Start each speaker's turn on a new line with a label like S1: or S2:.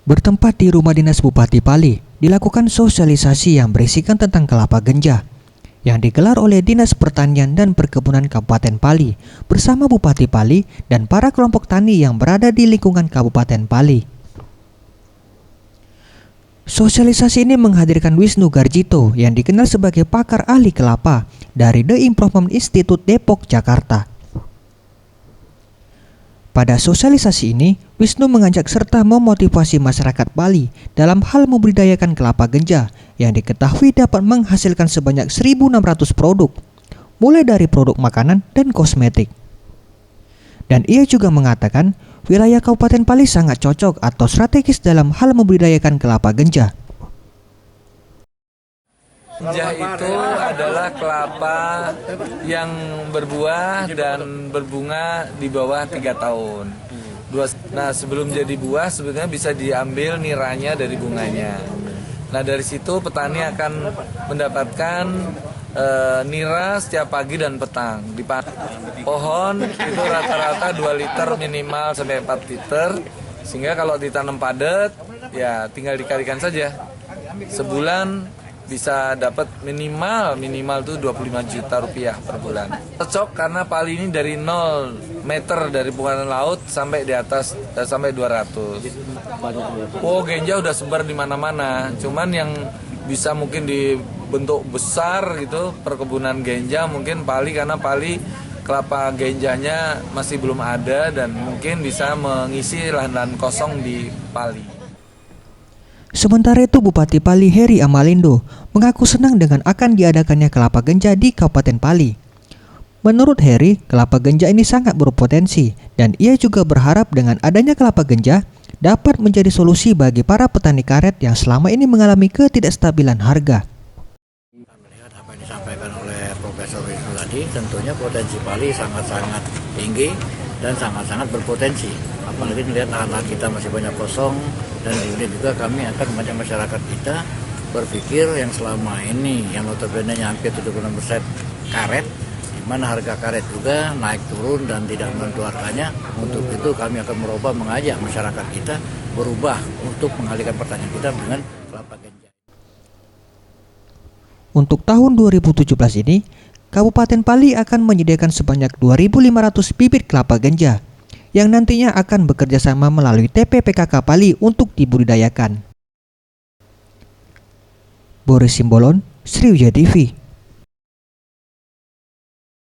S1: Bertempat di rumah dinas Bupati Pali, dilakukan sosialisasi yang berisikan tentang kelapa ganja yang digelar oleh Dinas Pertanian dan Perkebunan Kabupaten Pali bersama Bupati Pali dan para kelompok tani yang berada di lingkungan Kabupaten Pali. Sosialisasi ini menghadirkan Wisnu Garjito yang dikenal sebagai pakar ahli kelapa dari The Improvement Institute Depok, Jakarta. Pada sosialisasi ini, Wisnu mengajak serta memotivasi masyarakat Bali dalam hal membudidayakan kelapa ganja yang diketahui dapat menghasilkan sebanyak 1.600 produk, mulai dari produk makanan dan kosmetik. Dan ia juga mengatakan, wilayah Kabupaten Pali sangat cocok atau strategis dalam hal membudidayakan kelapa ganja.
S2: Ganja itu adalah kelapa yang berbuah dan berbunga di bawah 3 tahun. Nah, sebelum jadi buah sebetulnya bisa diambil niranya dari bunganya. Nah, dari situ petani akan mendapatkan nira setiap pagi dan petang. Di pohon itu rata-rata 2 liter minimal sampai 4 liter. Sehingga kalau ditanam padat, ya tinggal dikalikan saja. Sebulan bisa dapat minimal tuh 25 juta rupiah per bulan. Cocok karena Pali ini dari 0 meter dari permukaan laut sampai di atas sampai 200. Oh, ganja udah sebar di mana-mana. Cuman yang bisa mungkin dibentuk besar gitu perkebunan ganja mungkin Pali, karena Pali kelapa genjanya masih belum ada dan mungkin bisa mengisi lahan-lahan kosong di Pali.
S1: Sementara itu, Bupati Pali Heri Amalindo mengaku senang dengan akan diadakannya kelapa ganja di Kabupaten Pali. Menurut Heri, kelapa ganja ini sangat berpotensi dan ia juga berharap dengan adanya kelapa ganja dapat menjadi solusi bagi para petani karet yang selama ini mengalami ketidakstabilan harga.
S3: Melihat apa yang disampaikan oleh Profesor Wisnu tadi, tentunya potensi Pali sangat-sangat tinggi dan sangat-sangat berpotensi. Apalagi melihat lahan-lahan kita masih banyak kosong, dan kemudian juga kami akan mengajak masyarakat kita berpikir yang selama ini yang notabene hampir 76% karet, di mana harga karet juga naik turun dan tidak menentu harganya. Untuk itu kami akan mengajak masyarakat kita berubah untuk mengalihkan pertanian kita dengan kelapa ganja.
S1: Untuk tahun 2017 ini, Kabupaten Pali akan menyediakan sebanyak 2.500 bibit kelapa ganja yang nantinya akan bekerja sama melalui TPPKK Pali untuk dibudidayakan. Boris Simbolon, Sriwijaya TV.